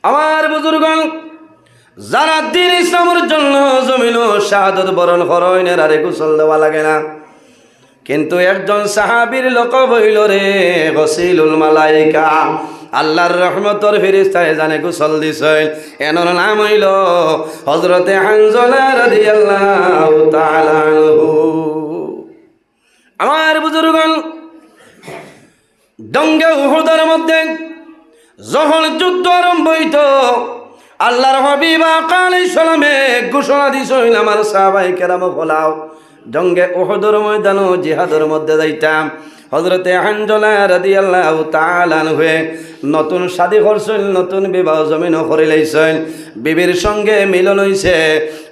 আমার বুজুর্গণ, যারা দ্বীন ইসলামের জন্য জমিনও শাহাদত বরণ করেন আরে গোসল দেওয়া লাগে না, কিন্তু একজন সাহাবীর লকব হইল রে গসিলুল মালাইকা, আল্লাহর রহমতের ফেরেশতায় জানে গোসল দিছেন। এনার নাম হইল হযরতে হানজালা রাদিয়াল্লাহু তাআলা আনহু। আমার বুজুর্গণ, জঙ্গে উহুদের মধ্যে যখন যুদ্ধ আরম্ভ হইত, আল্লাহর হাবিব আলাইহিস সালামে ঘোষণা দিছেন, আমার সাহাবায়ে কেরাম হলাও জঙ্গে উহুদের ময়দানে জিহাদের মধ্যে যাইতাম। হযরতে হানজালা রাদিয়াল্লাহু তাআলা আনহু নতুন শাদী করছেন, নতুন বিবাহ জমিন করে লাইছেন, বিবির সঙ্গে মিলন হইছে।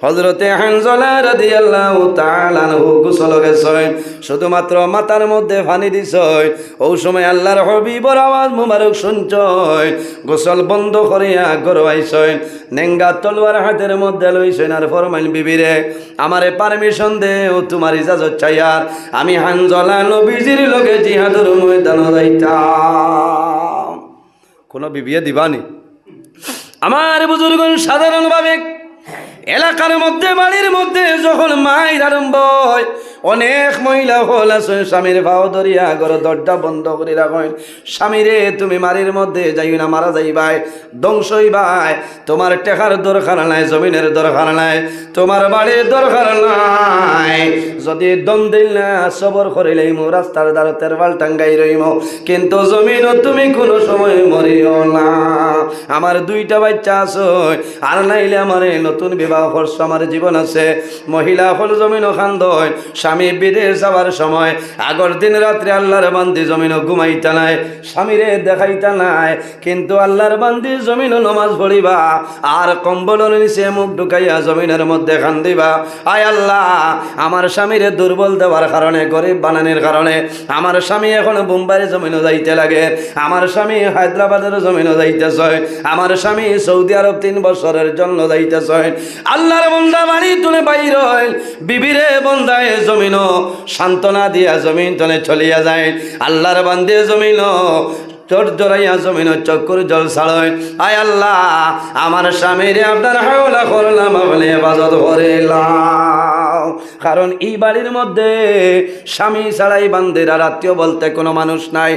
হযরতে হানজালা রাদিয়াল্লাহু তাআলা আনহু গোসল গেছেন, শুধুমাত্র মাথার মধ্যে পানি দিছেন। ওই সময় আল্লাহর হাবিবর আওয়াজ মুবারক শুনছেন, গোসল বন্ধ করিয়া ঘর আইছেন, নেঙ্গা তলোয়ার হাতের মধ্যে লইছেন আর ফরমাইন, বিবিরে আমারে পারমিশন দে, ও তোমার ইজাজত চাই আর আমি হানজালা নবীজির লগে জিহাদের ময়দানে যাইতাম। কোন বিবিয়ে দিবানি? আমার বুজুর্গণ, সাধারণভাবে এলাকার মধ্যে বাড়ির মধ্যে যখন মায়ের আরম্ভ হয়, অনেক মহিলা হল আছে স্বামীর ভাও ধরিয়া ঘর দরজা বন্ধ করে রাখেন। স্বামীরে তুমি মারির মধ্যে যাই না, মারা যাইবাই, ধ্বংস হইবাই, তোমার টেকার দরকার নাই, জমিনের দরকার নাই, তোমার বাড়ির দরকার নাই। যদি দম দিল না সবর করে লইমু, রাস্তার দ্বারা তেরবাল টাঙ্গাই রইম, কিন্তু জমিন তুমি কোনো সময় মরিও না। আমার দুইটা বাচ্চা আছে, আর নাইলে আমার নতুন বিবাহ করছ, আমার জীবন আছে। মহিলা হল জমিন খান্দয়, স্বামী বিদেশ যাওয়ার সময় আগর দিন রাত্রে আল্লাহর বান্দি জমিন ঘুমাইতা নাই, স্বামীরে দেখাইতা নাই, কিন্তু আল্লাহর বান্দি জমিন নমাজ পড়িবা আর কম্বলের নিচে মুখ ঢুকাইয়া জমিনের মধ্যে খান্দিবা। আয় আল্লাহ, আমার স্বামীরে দুর্বল দেওয়ার কারণে, গরিব বানানোর কারণে আমার স্বামী এখন বোম্বাইয়ের জমিনও যাইতে লাগে, আমার স্বামী হায়দ্রাবাদের জমিনও যাইতেছে, আমার স্বামী সৌদি আরব 3 বছরের জন্য যাইতেছে। আল্লাহর বান্দা বাড়ি তুলে বাইর হয়, বিবিরে বন্দায় জমিনও সান্ত্বনা দিয়া জমিন তলে চলিয়া যায়। আল্লাহর বান্দে জমিনও চোর জড়াইয়া জমিন চক্কর জল ছাড়য়। আয় আল্লাহ, আমার স্বামীরে আপনার হাওলা করলাম, আপনি হেফাজত করিলাম। কারণ এই বাড়ির মধ্যে স্বামী ছাড়াই বান্দির আর আত্মীয় বলতে কোনো মানুষ নাই।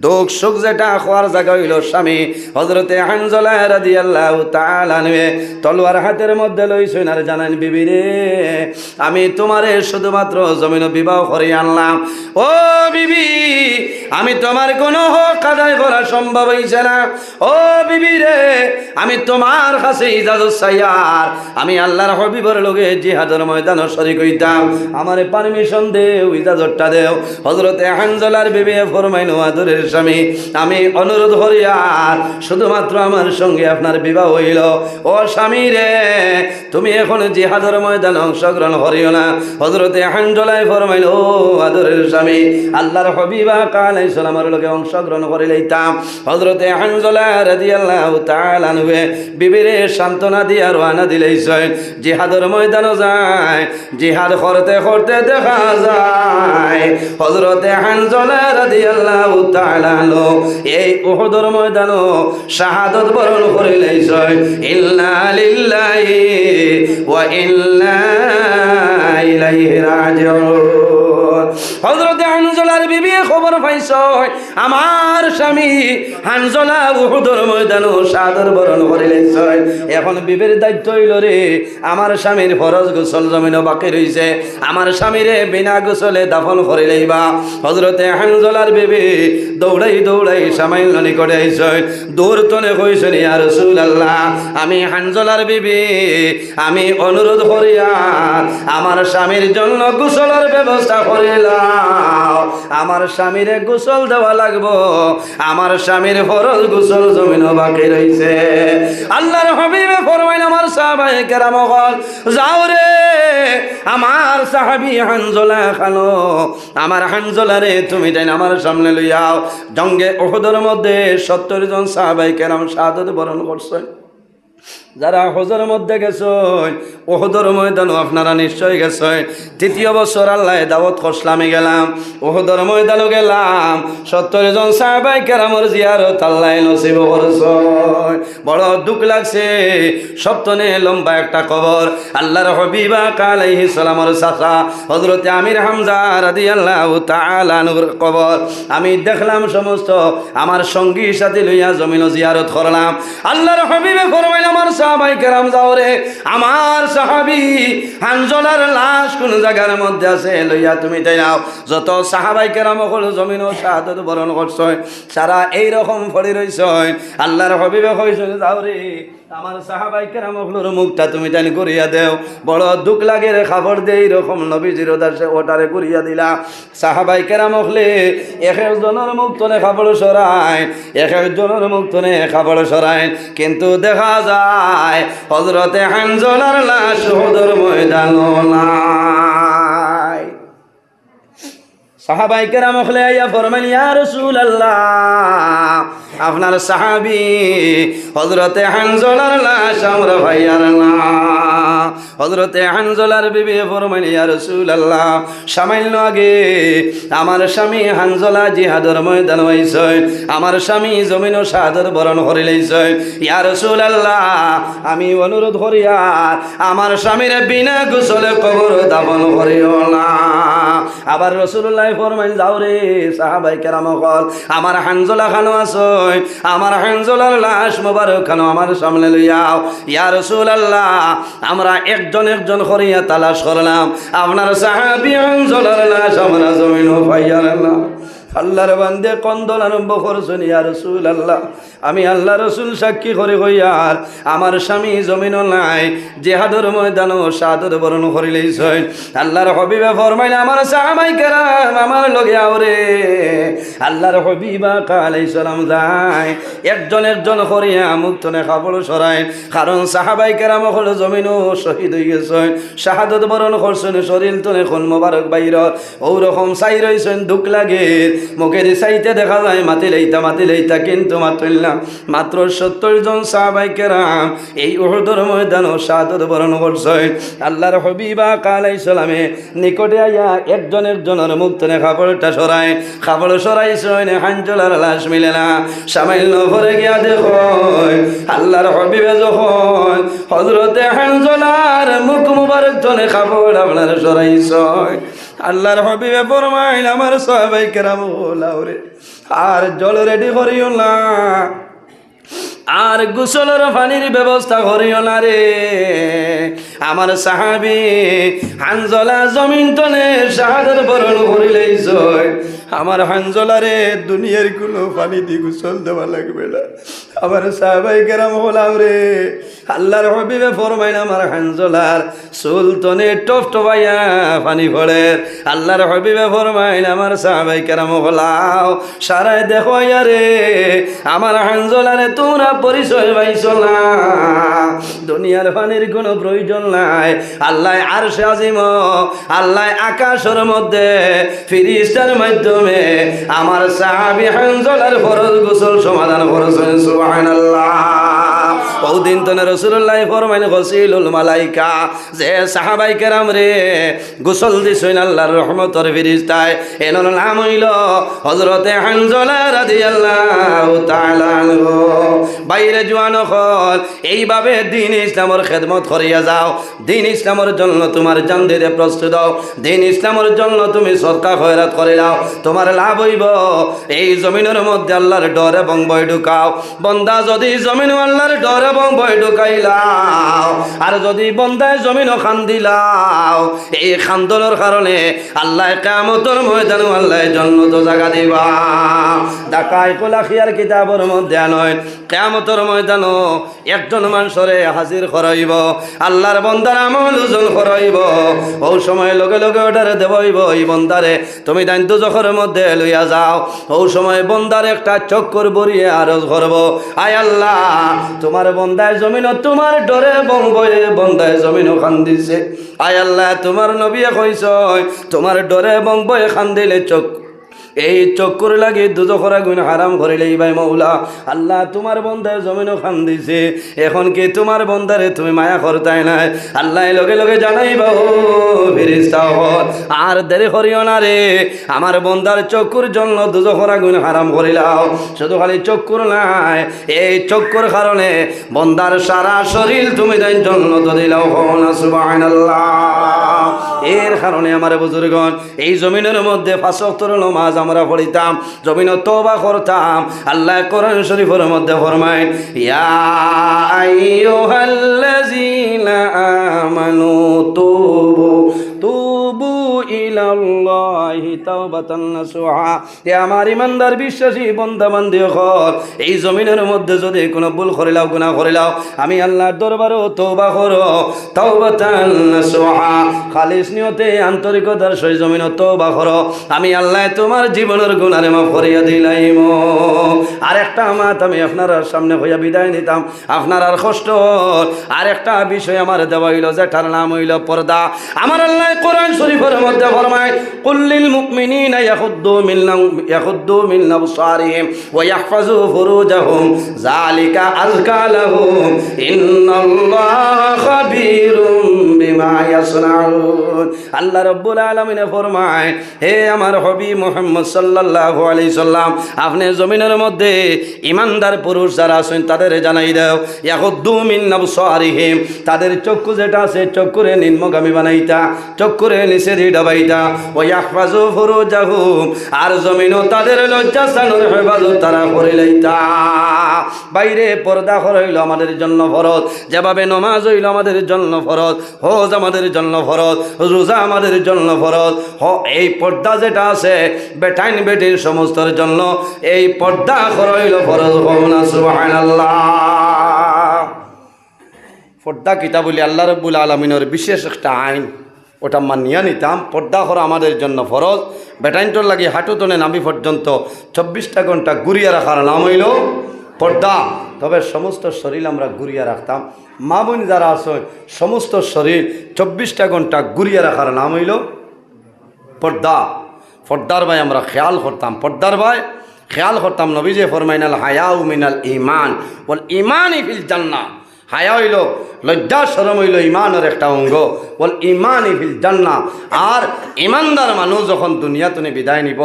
দুঃখ সুখ যেটা হওয়ার জায়গা হইল স্বামী। হযরতে হানজালা রাদিয়াল্লাহু তাআলা আনহু তলোয়ার হাতের মধ্যে লইছেন আর জানান, বিবিরে আমি তোমারে শুধুমাত্র জমিন বিবাহ করে আনলাম। ও বিবি, আমি তোমার কোনো হক আদায় করা সম্ভব হইছে না। ও বিবি রে, আমি তোমার কাছে ইজাজত চাই আর আমি আল্লাহর হাবিবের লগে জিহাদের ময়দানে শরীক হইতাম, আমারে পারমিশন দেও, ইজাজতটা দেও। হযরতে হানজালার বিবি ফরমাইল, আদরের স্বামী, আমি অনুরোধ করি আর শুধুমাত্র আমার সঙ্গে আপনার বিবাহ হইল। ও স্বামী রে, তুমি এখন জিহাদের ময়দানে অংশগ্রহণ করিও না। হযরতে হানজালায় ফরমাইল, ও আদরের স্বামী, আল্লাহর হাবিব আলাইহিস সালামের লগে অংশগ্রহণ করে লইতাম। হযরতে হানজালা রাদিয়াল্লাহু তাআলা আনহু বিবিরে সান্ত্বনা দিয়া রওনা দিলেইছেন, জিহাদের ময়দানে যায়। জিহাদ করতে করতে দেখা যায় হযরতে হানজালা রাদিয়াল্লাহু তাআলা আনহু এই উহুদের ময়দানে শাহাদাত বরণ করে লইছেন। ইন্না লিল্লাহি ওয়া ইন্না ইলাইহি রাজিউন। হযরতে হানজালার বিবি খবর পাইছ, আমার স্বামী হানজালা উহুদের ময়দানে শাহাদাত বরণ করে লইছেন। এখন বিবির দায়িত্ব হইল রে, আমার স্বামীর ফরজ গোসল জমিনও বাকি রইছে, আমার স্বামীরে বিনা গোসলে দাফন করে লইবা। হযরতে হানজালার বিবি দৌড়াই দৌড়াই সামাইল নিকটে আইছেন, দূর তনে কইছেন, ইয়া রাসূলুল্লাহ, আমি হানজালার বিবি, আমি অনুরোধ করিয়া আমার স্বামীর জন্য গোসলের ব্যবস্থা করিলাম। আমার স্বামীরে গোসল দেওয়া লাগবো, আমার স্বামীর ফরজ গোসল জমিনও বাকি রইছে। আল্লাহর হাবিবে ফরমাইন, আমার সাহাবায়ে কেরাম হল, যাও রে, আমার সাহাবী হানজালা খানো, আমার হানজালা রে তুমি তাই আমার সামনে লইয়াও। জঙ্গে উহুদের মধ্যে 70 জন সাহাবায়ে কেরাম শাহাদাত বরণ করছেন। যারা হজের মধ্যে গেছেন ওহদর ময়দানও আপনারা নিশ্চয় গেছেন। তৃতীয় বছর আল্লাহ দাওয়াত খসলামে গেলাম, ওহদর ময়দানও গেলাম। 70 জন সাহাবায়ে কেরামের জিয়ারত আল্লাহ নসিব করছেন। বড় দুঃখ লাগছে, সপ্তনে লম্বা একটা কবর। আল্লাহর হাবিব আলাইহিস সালামের চাচা হযরত আমির হামজা রাদিয়াল্লাহু তাআলা আনহুর কবর। আমি দেখলাম সমস্ত আমার সঙ্গী সাথে লইয়া জমিন জিয়ারত করলাম। আল্লাহর হাবিবে ফরমাইলেন আমার সাহাবায়ে কেরাম যাও রে, আমার সাহাবী হানজলার লাশ কোন জায়গার মধ্যে আছে লইয়া তুমি তাই নাও। যত সাহাবায়ে কেরাম হল জমিন ও শাহাদাত বরণ করছে সারা এই রকম পড়ে রইছে। আল্লাহর হাবিবে কইছেন যাও রে, আমার সাহাবায়ে কেরাম হলোর মুখটা তুমি টানি করিয়া দেও। বড় দুঃখ লাগে রে, খবর দে এইরকম নবীজির দাসে ওটারে করিয়া দিলা। সাহাবায়ে কেরাম হলে এক একজনের মুখ তনে খাবড় সরায়, এক একজনের মুখ তনে খাবড় সরায়, কিন্তু দেখা যায় হযরতে হানজলার লাশ উহুদের ময়দানও নাই। সাহাবায়ে কেরাম হলে আইয়া ফরমাইল ইয়া রাসূলুল্লাহ, আপনার সাহাবী হযরতে হানজলার লাশ আমরা ভাইয়ার না। হযরতে হানজলার বিবি ফরমাইল ইয়া রাসূলুল্লাহ, সামান্য আগে আমার স্বামী হানজলা জিহাদের ময়দান হইছে, আমার স্বামী জমিন ও শাহাদাত বরণ করে লইছে। ইয়া রাসূলুল্লাহ, আমি অনুরোধ করি আর আমার স্বামীর বিনা গোসলে কবর দাফন করিও না। আবার রাসূলুল্লাহ ফরমাইল যাও রে সাহাবায়ে কেরাম হল, আমার হানজলা খানো আছে, আমার হানজলার লাশ মোবারক খানো আমার সামনে লইয়াও। ইয়া রাসূলুল্লাহ, আমরা একজন একজন করিয়া তালাশ করলাম, আপনার সাহাবী হানজলার লাশ আমরা জমিন পাইয়া না। আল্লাহর বান্দে কন্দন আরম্ভ করছেন, ইয়া রাসূলুল্লাহ, আমি আল্লাহ রসুল সাক্ষী করে হইয়ার আমার স্বামী জমিনও নাই, জিহাদের ময়দানও শাহাদাত বরণ করে লইছে। আল্লাহর হাবিবে ফরমাইলে আমার সাহাবায়ে কেরাম আমার লগে আওরে। আল্লাহর হাবিব আলাইহিস সালাম যায় একজন একজন করিয়া মুখ তনে খাবড় সরায়, কারণ সাহাবায়ে কেরাম হলো জমিনও শহীদ হয়ে গেছে, শাহাদাত বরণ করছেন, শরীর তনে খুন মোবারক বাইর ওরকম চাই রইছেন। দুঃখ লাগে, মুখের চাইতে দেখা যায় মাতি লইতা, কিন্তু মাত্র 70 জন সাহাবায়ে কেরাম এই উহুদের ময়দানও শাহাদাত বরণ করছে। আল্লাহর হাবিব আলাইহিস সালামে নিকটে আইয়া একজন একজনের মুখ থেকে খাবড়টা সরায়, খাবড় সরাইছে, হানজলার লাশ মিলে না। সামান্য পরে গিয়া দেখো আল্লাহর হাবিবে যখন হযরতে হানজলার মুখ মুবারক থেকে খাবড় আপনার সরাইছে, আল্লাহর হাবিবে ফরমাইল আমার সাহাবায়ে কেরাম লাউরে আর জল রেডি করিও না, আর গোসলের পানির ব্যবস্থা করিও না রে। আমার সাহাবী হানজলা জমিন তনে শাহাদাত বরণ করে লইছে, আমার হানজলারে দুনিয়ার কোনো পানি দিয়ে গোসল দেওয়া লাগবে না। আমার সাহাবায়ে কেরাম হলাম রে, আল্লাহর হাবিবে ফরমাইল আমার হানজলার চুল তনে টপ টপাইয়া পানি পড়ে। আল্লাহর হাবিবে ফরমাইল আমার সাহাবায়ে কেরাম হলাও সারায় দেখো রে, আমার হানজলারে তোমরা পরিচয় পাইছো না, দুনিয়ার পানির কোনো প্রয়োজন নাই। আল্লাহ আরশে আজিম, আল্লাহ আকাশের মধ্যে ফেরেশতার মাধ্যমে আমার সাহাবী হানজলার ফরজ গোসল সমাধান করেছেন। সুবহানাল্লাহ। বহুদিন তনে রাসূলুল্লাহ ফরমাইন গসিলুল মালাইকা, যে সাহাবায়ে কেরাম রে গোসল দিছেন আল্লাহর রহমতের ফেরেশতায়, এনর নাম হইল হযরতে হানজলা রাদিয়াল্লাহু তাআলা আনহু। বাইরে জওয়ান হল এইভাবে দ্বীন ইসলামের খেদমত করিয়া যাও, দ্বীন ইসলামের জন্য তোমার জান দিতে প্রস্তুত হও, দ্বীন ইসলামের জন্য তুমি সদকা খয়রাত করে দাও, তোমার লাভ হইব। এই জমিনের মধ্যে আল্লাহর ডর এবং ভয় ঢুকাও। বন্দা যদি জমিন আল্লাহর ডর এবং ভয় ঢুকাইলাও, আর যদি বন্দায় জমিন খান্দিলাও, এই খান্দনের কারণে আল্লাহ কিয়ামতের ময়দানে আল্লাহ জান্নাত জায়গা দিবা। ডাকায় কোলাখিয়ার কিতাবের মধ্যে নয়, কিয়ামতের ময়দানও একজন মানুষরে হাজির করাইব, আল্লাহর বন্দার আমল ওজন করাইব। ও সময় লগে লগে অর্ডারে দেবইব, এই বন্দারে তুমি দান দুজখের মধ্যে লইয়া যাও। ও সময় বন্দার একটা চক্কর বরিয়ে আরজ করব, আয় আল্লাহ তোমার বন্দায় জমিন তোমার ডরে বঙ্গয়ে বন্দায় জমিনও খান্দিছে। আয় আল্লাহ তোমার নবী কইছ তোমার ডরে বঙ্গয়ে খান্দিলে এই চক্কর লাগে দুজখর আগুন হারাম করিলেই ভাই মৌলা আল্লাহ তোমার বন্দার জমিনও খান দিছে এখন কি তোমার বন্দারে তুমি মায়া করতাই নাই আল্লাহ লগে লগে জানাইবা ও ফেরেশতা হল আর দেরি করিও না রে আমার বন্দার চক্কর জন্য দুজখর আগুন হারাম করিলাও শুধু খালি চক্কর নাই এই চক্কর কারণে বন্দার সারা শরীর তুমি দেন জন্য তো দিলাও না সুবহানাল্লাহ এর কারণে আমার বুজুর্গণ এই জমিনের মধ্যে 5 ওয়াক্তের নামাজ আমরা পড়িতাম জমিনে তওবা করতাম আল্লাহ কোরআন শরীফের মধ্যে ফরমায় ইয়া আইয়ুহাল্লাযীনা আমানু তুবু ইলাল্লাহি তাওবাতান নাসুহা হে আমার ইমানদার বিশ্বাসী বান্দা বান্দি হল এই জমিনের মধ্যে যদি কোনো ভুল করিলাও গুনাহ করিলাও আমি আল্লাহর দরবারে তওবা করো তাওবাতান নাসুহা খালিস নিয়তে আন্তরিকতার সহিত জমিন তওবা করো আমি আল্লাহ তোমার জীবনের গুনাহ মাফ করিয়া দিলাইম আর একটা মাত আমি আপনার সামনে হইয়া বিদায় নিতাম আপনার আর কষ্ট আর একটা বিষয় আমার দেওয়া হইল যেটার নাম হইল পর্দা আমার আল্লাহ কোরআন শরীফের মধ্যে ফরমায় কুল্লিল মুমিনিনা ইয়াখুদ্দু মিন আবসারিহিম ওয়া ইয়াহফাযু ফুরুজাহুম যালিকা আযকা লাহুম ইন্নাল্লাহা খাবীরুম বিমা ইয়াসনাউন আল্লাহ রাব্বুল আলামিন ফরমায় হে আমার হাবিব মুহাম্মদ সাল্লাল্লাহু আলাইহি সাল্লাম আপনি জমিনের মধ্যে ইমানদার পুরুষ যারা আছেন তাদের জানাই দাও ইয়াখুদ্দু মিন আবসারিহিম তাদের চক্ষু যেটা আছে চক্ষুরে নিম্নগামী বানাইতা চক্ষুরে নিচে ডাবাইতা ওয়া ইয়াহফাযু ফুরুজাহুম আর জমিনও তাদের লজ্জাস্থানের হেফাজত তারা করে লইতা বাইরে পর্দা হইল আমাদের জন্য ফরজ যেভাবে নামাজ হইল আমাদের জন্য ফরজ হজ আমাদের জন্য ফরজ রোজা আমাদের জন্য ফরজ এই পর্দা যেটা আছে বেটাইন বেটির সমস্তর জন্য এই পর্দা হইল ফরজ হওনা সুবহানাল্লাহ পর্দা কিতা বলি আল্লাহ রাব্বুল আলামিনের বিশেষ একটা আইন ওটা মানিয়া নিতাম পর্দা করা আমাদের জন্য ফরজ বেটাইনটোর লাগে হাঁটুতনে নামি পর্যন্ত 24টা ঘন্টা ঘুরিয়ে রাখার নাম হইল পর্দা তবে সমস্ত শরীর আমরা ঘুরিয়ে রাখতাম মা বোন যারা আছে সমস্ত শরীর 24টা ঘন্টা ঘুরিয়ে রাখার নাম হইল পর্দা পর্দার ভাই আমরা খেয়াল করতাম পর্দার ভাই খেয়াল করতাম নবী যে ফরমাইনাল হায়াউ মিনাল ঈমান ওয়াল ঈমানি ফিল জান্নাহ হায়া হইল লজ্জা শরম হইল ইমানের একটা অঙ্গ বল ইমানি ফিল জান্নাহ আর ইমানদার মানুষ যখন দুনিয়া তুনে বিদায় নিব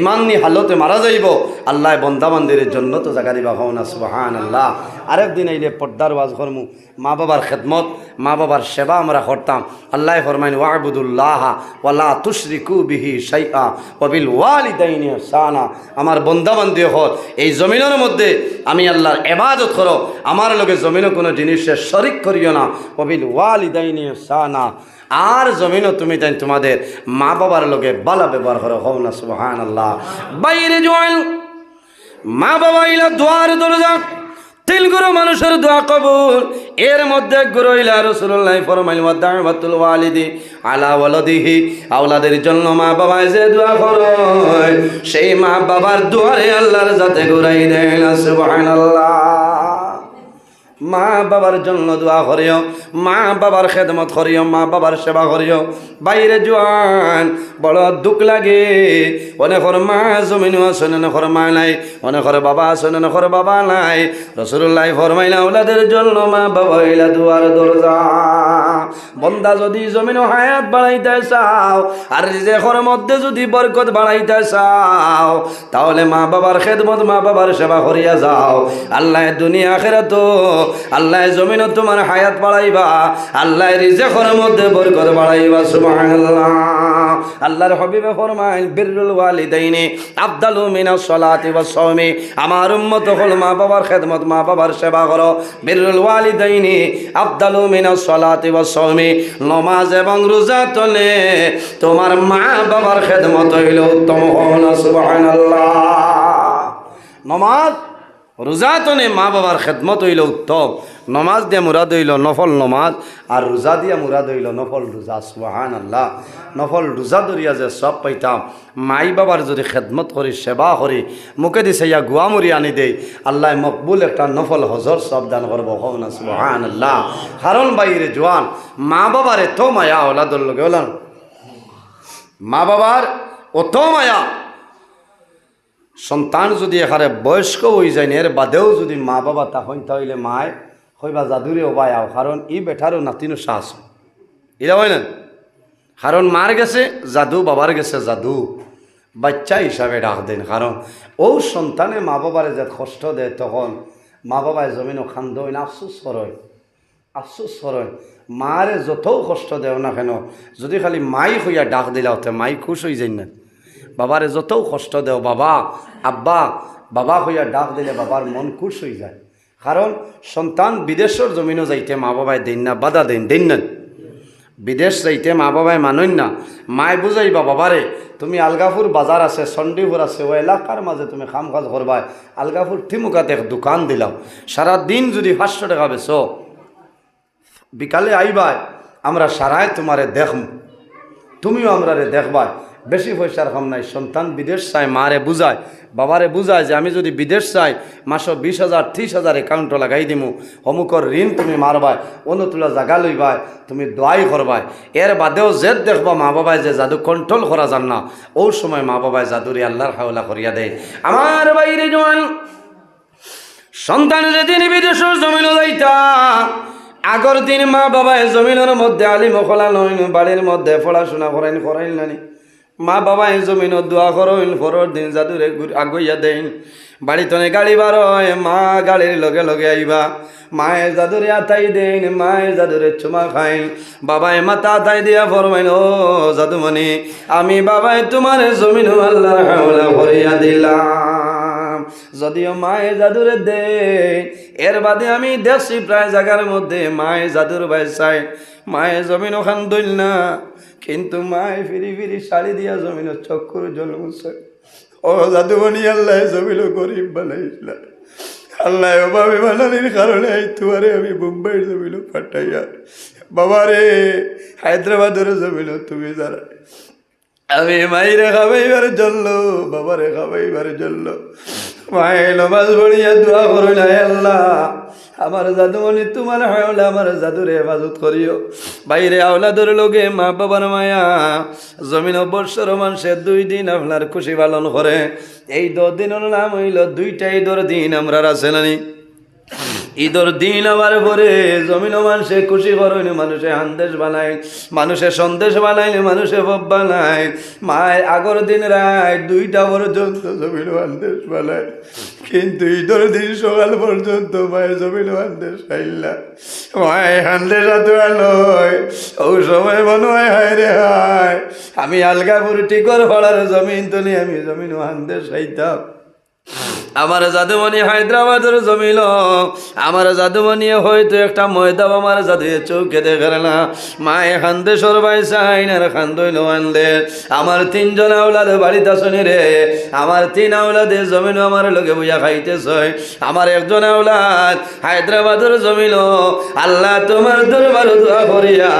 ইমাননি হালতে মারা যাইব আল্লাহ বন্দা বান্দির জন্য তো জায়গা দিবা হও না সুবহানাল্লাহ আরেকদিন আইলে পর্দার ওয়াজ করমু মা বাবার খেদমত মা বাবার সেবা আমরা করতাম আল্লাহ ফরমাইন ওয়াবুদুল্লাহ ওয়ালা তুশরিকু বিহি শাইআ ওয়া বিল ওয়ালিদাইনি ইহসানা আমার বন্দা বান্দি হল এই জমিনের মধ্যে আমি আল্লাহর ইবাদত করো আমার লগে জমিনে কোনো জিনিসের শরিক করিও না ওয়া বিল ওয়ালিদাইনি ইহসানা আর জমিনও তুমি তাই তোমাদের মা বাবার লগে ভালো ব্যবহার করো হও না সুবহানাল্লাহ বাইরে জোয়াল মা বাবা ইলা দুয়ার দরজা তিন গুরু মানুষের দোয়া কবুল এর মধ্যে গুরু ইলা রাসূলুল্লাহ ফরমাইল ওয়া দাওয়াতুল ওয়ালিদি আলা ওয়ালাদিহি আওলাদের জন্য মা বাবা যে দোয়া করে সেই মা বাবার দুয়ারে আল্লাহর জাতে ঘুরাই দেন সুবহানাল্লাহ মা বাবার জন্য দোয়া করিও মা বাবার খেদমত করিও মা বাবার সেবা করিও বাইরে জোয়ান বড় দুঃখ লাগে অনেকর মা জমিনও আছে অনেকর মা নাই অনেকর বাবা আছে অনেকর বাবা নাই রাসূলুল্লাহ ফরমাইলা আওলাদের জন্য মা বাবা হইলা দুয়ার দরজা বন্দা যদি জমিনও হায়াত বাড়াইতে চাও আর রিজেকের মধ্যে যদি বরকত বাড়াইতে চাও তাহলে মা বাবার খেদমত মা বাবার সেবা করিয়া যাও আল্লাহ দুনিয়া আখিরাত আল্লাহ জমিন তোমার হায়াত বাড়াইবা আল্লাহ রিজেকের মধ্যে বরকত বাড়াইবা সুবহানাল্লাহ আল্লাহর হাবিবে ফরমায় বিররুল ওয়ালিদাইনি আফদালু মিনাস সালাতি ওয়াস সাওমি আমার উম্মত হল মা বাবার খেদমত মা বাবার সেবা করো বিররুল ওয়ালিদাইনি আফদালু মিনাস সালাতি ওয়াস সাওমি নামাজ এবং রোজা তলে তোমার মা বাবার খেদমত হইল উত্তম হল সুবহানাল্লাহ নামাজ রোজা তনে মা বাবার খেদমত হইল উত্তম নমাজ দিয়া মুরাদ হইল নফল নমাজ আর রোজা দিয়া মুরাদ হইল নফল রোজা সুবহানাল্লাহ নফল রোজা ধরিয়া যে সব পাইতাম মাই বাবার যদি খেদমত করি সেবা করি মুখে দিছে ইয়া গুয়া মুড়ি আনি দেই আল্লাহ মকবুল একটা নফল হজর সব দান করবো হও না সুবহানাল্লাহ কারণ বাইরে জোয়ান মা বাবার এত মায়া ওলাদর লগে ওলান মা বাবার অত মায়া সন্তান যদি এখানে বয়স্ক হয়ে যায় এর বাদেও যদি মা বাবা তখন তাহলে মায় হইবা জাদুরে ওবাই আও, কারণ ই বেঠারও নাতিনো শ্বাস এরা হয় না, কারণ মার গেছে জাদু, বাবার গেছে জাদু, বাচ্চা হিসাবে ডাক দেন। কারণ ও সন্তানে মা বাবারে যে কষ্ট দেয় তখন মা বাবায় জমিনও খান্দ হয় না, আফসোস করয়, আফসোস করয়। মারে যতও কষ্ট দেও না কেন, যদি খালি মাই হইয়া ডাক দিলা হতে মাই খুশ হয়ে যায় না। বাবারে যতও কষ্ট দেও, বাবা আব্বা বাবা হইয়া ডাক দিলে বাবার মন খুশ হয়ে যায়। কারণ সন্তান বিদেশের জমিনও যাইতে মা বাবায় দেন না, বাধা দেন না। বিদেশ যাইতে মা বাবায় মানইন না, মায় বুঝাইবা বাবারে তুমি আলগাপুর বাজার আছে, চণ্ডীপুর আছে, ও এলাকার মাঝে তুমি কাম কাজ করবাই, আলগাপুর থিমুকাতে এক দোকান দিলাম, সারাদিন যদি 500 টাকা বেছো, বিকালে আইবাই, আমরা সারায় তোমারে দেখম, তুমিও আমরারে দেখবাই, বেশি পয়সার কাম নাই। সন্তান বিদেশ চায়, মারে বুঝায় বাবারে বুঝায় যে আমি যদি বিদেশ চাই মাসে 20,000 30,000 অ্যাকাউন্টও লাগাই দিমু, অমুকর ঋণ তুমি মারবাই, অন্যতুলা জাগা লইবাই, তুমি দোয়াই করবাই। এর বাদেও জেদ দেখবা মা বাবায় যে জাদু কন্ট্রোল করা যান না, ও সময় মা বাবায় জাদুরে আল্লাহর হাওলা করিয়া দেয়। আমার বাইরে জোয়ান সন্তান যেদিন বিদেশের জমিনও যাইতা, আগর দিন মা বাবায় জমিনের মধ্যে আলিম খোলা নইন, বাড়ির মধ্যে পড়াশোনা করাইল নানি, মা বাবায় জমিনত দোয়া করইল, পরের দিন জাদুরে আগুইয়া দেন। বাড়িতনে গাড়ি বার হয়, মা গাড়ির লগে লগে আইবা, মায়ে জাদুরে আতাই দেন, মায়ে জাদুরে চুমা খাইন, বাবায় মাথা আতাই দিয়া ফরমাইন, ও জাদুমণি আমি বাবায় তোমার জমিন আল্লাহর হাওলা করিয়া দিলাম। যদিও মায়ে জাদুরে দে, এর বাদে আমি দেখছি প্রায় জায়গার মধ্যে মায়ে জাদুর বাইসাই, মায়ে জমিন ওখান দইল না, কিন্তু মায়ে ফিরি ফিরি শাড়ি দিয়া জমিনের চক্কর জল মুছে। ও জাদুমণি আল্লাহ জমিনও গরিব বানাইছিলা, আল্লাহ অভাবে বানানির কারণে তোমারে আমি মুম্বাইয়ের জমিনও পাঠাইয়া, বাবারে হায়দ্রাবাদের জমিনও তুমি যারা, আমি মাইরে খাবাইবার জন্য বাবারে খাবাইবার জন্য মায়ে নমাজ পড়িয়া দোয়া করো না, আল্লাহ আমার জাদুমণি তোমার হাওলা আমার জাদুরে হেফাজত করিও। বাইরে আওলাদের লোকে মা বাবার মায়া, জমিন বর্ষর মানুষের 2 দিন আপনার খুশি পালন করে। এই 10 দিনের নাম হইল 2টা ঈদের দিন। আমরা আছে নানি ঈদের দিন আবার পরে জমিন মানুষে খুশি করেন, মানুষে সন্দেশ বানায়, মানুষে সন্দেশ বানাইলে মানুষে ভব বানায়। মায়ের আগর দিন রাত 2টা পর্যন্ত জমিন সন্দেশ বানায়, কিন্তু ঈদের দিন সকাল পর্যন্ত মায়ের জমিন সন্দেশ খাইলা, মায়ের সন্দেশ আলয়। ও সময় মনে হয় হায় রে হায়, আমি আলগাপুর টিকর পাড়ার জমিন তুলি আমি জমিন সন্দেশ খাইতাম। আমার জাদুমণি হায়দ্রাবাদের জমিল, আমার জাদুমণি হয়তো একটা ময়দাব আমার জাদুয়ে চৌকে দেখে না। মায়ে খান্দে সরবাই চাইন আর খান্দইল আনলে। আমার 3 জন আওলাদ বাড়িতে শুনি রে, আমার 3 আওলাদে জমিন আমার লোকে বুঝা খাইতেছে। আমার একজন আওলাদ হায়দ্রাবাদের জমিল, আল্লাহ তোমার দরবার দোয়া করিয়া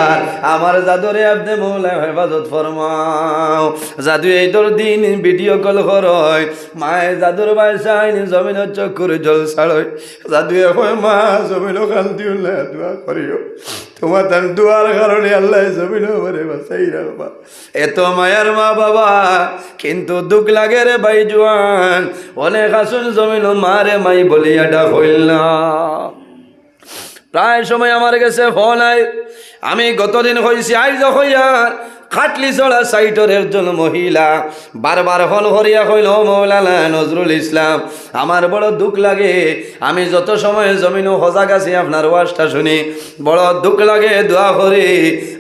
আমার জাদুরে আপনি মৌলা হেফাজত ফরমাও। জাদু এই তোর দিন ভিডিও কল করয়, মায়ে জাদুর বাইসা জমিন চক্কর জল ছাড়ই, জাদুয়ে হয় মা জমিন খাল দিও না দোয়া করিও, তোমার তার দোয়ার কারণে আল্লাহ জমিন আমারে বাঁচাই রাখবা। এত মায়ার মা বাবা, কিন্তু দুঃখ লাগে রে ভাই জোয়ান, অনেক আসুন জমিন মারে মাই বলিয়া ডাক হইল না। প্রায় সময় আমার কাছে ফোন আয়, আমি গতদিন হয়েছি আইজ হইয়ার খাটলি চড়া সাইটর একজন মহিলা বারবার ফোন করিয়া কইল, মৌলানা নজরুল ইসলাম আমার বড় দুঃখ লাগে, আমি যত সময় জমিনও সজাগ আছি আপনার ওয়াজটা শুনি, বড় দুঃখ লাগে, দোয়া করি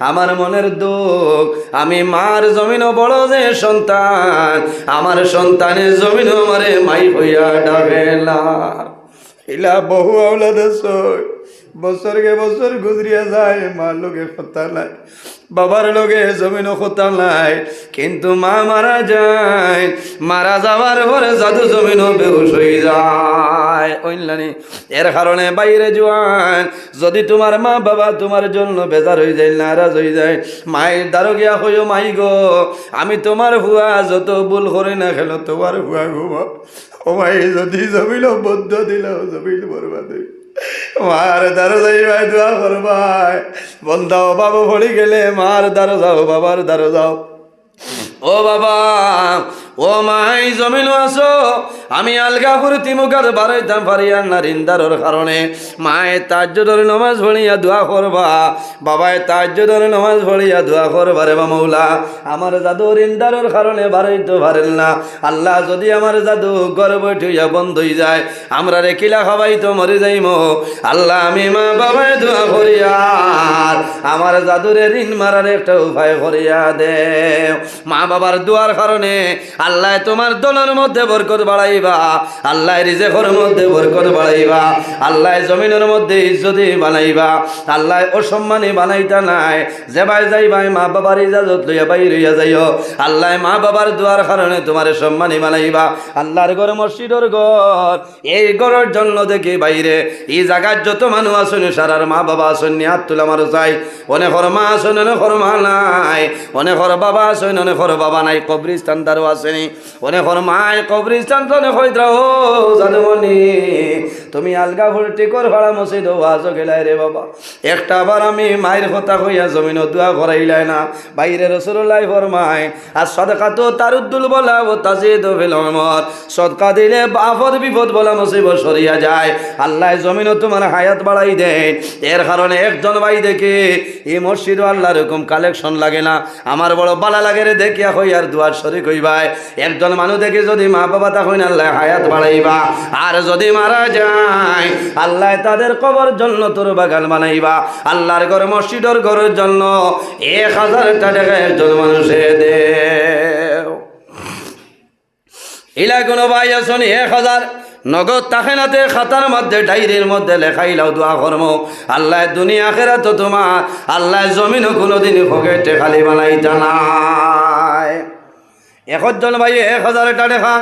আমার মনের দুঃখ। আমি মার জমিনও বড় যে সন্তান, আমার সন্তানের জমিনও আমারে মাই হইয়া ডাকে না। ইলা বহু আওলাদ আছে, বছরকে বছর গুজরিয়া যায়, মার লোকে কথা নাই, বাবার লোকে জমিনও কথা নাই, কিন্তু মা মারা যায়, মারা যাওয়ার পরে জাদু জমিনও বেহুশ হয়ে যায়। ওইলানি এর কারণে বাইরে জোয়ান, যদি তোমার মা বাবা তোমার জন্য বেজার হয়ে যায়, নারাজ হয়ে যায়, মায়ের দ্বারো গিয়া হইও, মাই গো আমি তোমার হুয়া যত ভুল করি না খেলো তোমার হুয়া ঘুমা, ও মাই যদি জমিন বদ্ধ দিল জমিন বরবাদ হই, মার দ্বারো যাইবাই দোয়া করবাই, বন্ধাও বাবু পড়ি গেলে মার দ্বারো যাও, বাবার দ্বারো যাও। ও বাবা, ও মাই জমিনও আছো আমি আলগা ফুরতি মুখার বারাইতাম পারিয়ার না রিন্দারর কারণে মায়ে তাজ্জুদের নামাজ পড়িয়া দোয়া করবা বাবায় তাজ্জুদের নামাজ পড়িয়া দোয়া করবা রে মাওলা আমার জাদু রিন্দারর কারণে বারাইতে পারেন না আল্লাহ যদি আমার জাদু ঘর বৈঠিয়া বন্ধ হয়ে যায় আমরা রে কিলা খাবাই তো মরে যাইমো আল্লাহ আমি মা বাবায় দোয়া করিয়া আমার জাদুরে ঋণ মারার একটা উপায় করিয়া দে মা বাবার দোয়ার কারণে আল্লাহ তোমার দলের মধ্যে বরকত বাড়াইবা আল্লাহ রিজেকের মধ্যে বরকত বাড়াইবা আল্লাহ জমিনের মধ্যে ইজ্জতি বানাইবা আল্লাহ অসম্মানী বানাইতা নাই যে ভাই যাইবাই মা বাবার ইজাজত লইয়া বাইর হইয়া যাইও আল্লাহ মা বাবার দোয়ার কারণে তোমার সম্মানী বানাইবা আল্লাহর ঘর মসজিদের ঘর এই ঘরের জন্য দেখি বাইরে এই জায়গার যত মানুষ আসুন সারার মা বাবা আসুন হাত তুলে আমার চাই অনেকর মা আসুন অনেকর মা নাই অনেকর বাবা আসুন অনেকর বাবা নাই কবরিস্তান তারও আসেনি অনেকর মায় কবরিস্তান তো অনেক হইত্রা ও জানুমনি তুমি আলগা ভর্তি কর ভাড়া মসজিদ ওয়াজ গেলাই রে বাবা একটা বার আমি মায়ের কথা কইয়া জমিন দোয়া করাইলাই না বাইরে রাসূলুল্লাহ ফরমায় আর সদকা তো তারুদ্দুল বলা ও তাজিদ ফিল উমর সদকা দিলে আফত বিপদ বলা মুসিবত সরিয়া যায় আল্লাহ জমিনও তোমার হায়াত বাড়াই দেয় এর কারণে একজন ভাই দেখে এই মসজিদও আল্লাহর এরকম কালেকশন লাগে না আমার বড় বালা লাগে রে দেখিয়া হই আর দুয়ার শরীক হইবাই একজন মানুষ দেখে যদি মা বাবা তা হইন আল্লাহ হায়াত বাড়াইবা আর যদি মারা যায় আল্লাহ তাদের কবর জন্য তোর বাগান বানাইবা আল্লাহর ঘর মসজিদের ঘরের জন্য 1000 টাকা একজন মানুষে দে ইলা কোনো ভাই আসুন 1000 নগদ তাকেনাতে খাতার মধ্যে ডায়েরির মধ্যে লেখাইলাও দোয়া কর্ম আল্লাহ দুনিয়া আখিরাত তো তোমার আল্লাহ জমিনও কোনোদিন পকেটে খালি বানাইতা নাই একজন ভাই 1000 টাকা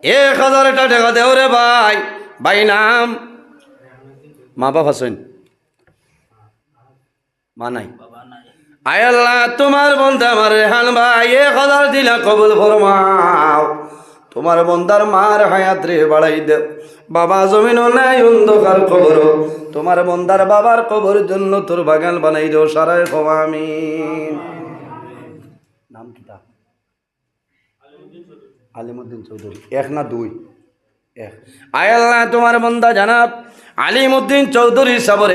1000 টাকা দেও রে ভাই ভাই নাম মা বাবা শুন মা নাই আয় আল্লাহ তোমার বন্ধা আমার রেহান ভাই 1000 দিলা কবুল ফরমাও তোমার বন্দার মার হায়াত রে বাড়াই দেও বাবা জমিনও নাই অন্ধকার কবর তোমার বন্দার বাবার কবর জন্য তোর বাগান বানাই দেও সারায় আমিন নাম কি তা আলিমউদ্দিন চৌধুরী 1 না 2 1 আয় আল্লাহ তোমার বন্দা জানাব আলিমউদ্দিন চৌধুরী সাবরে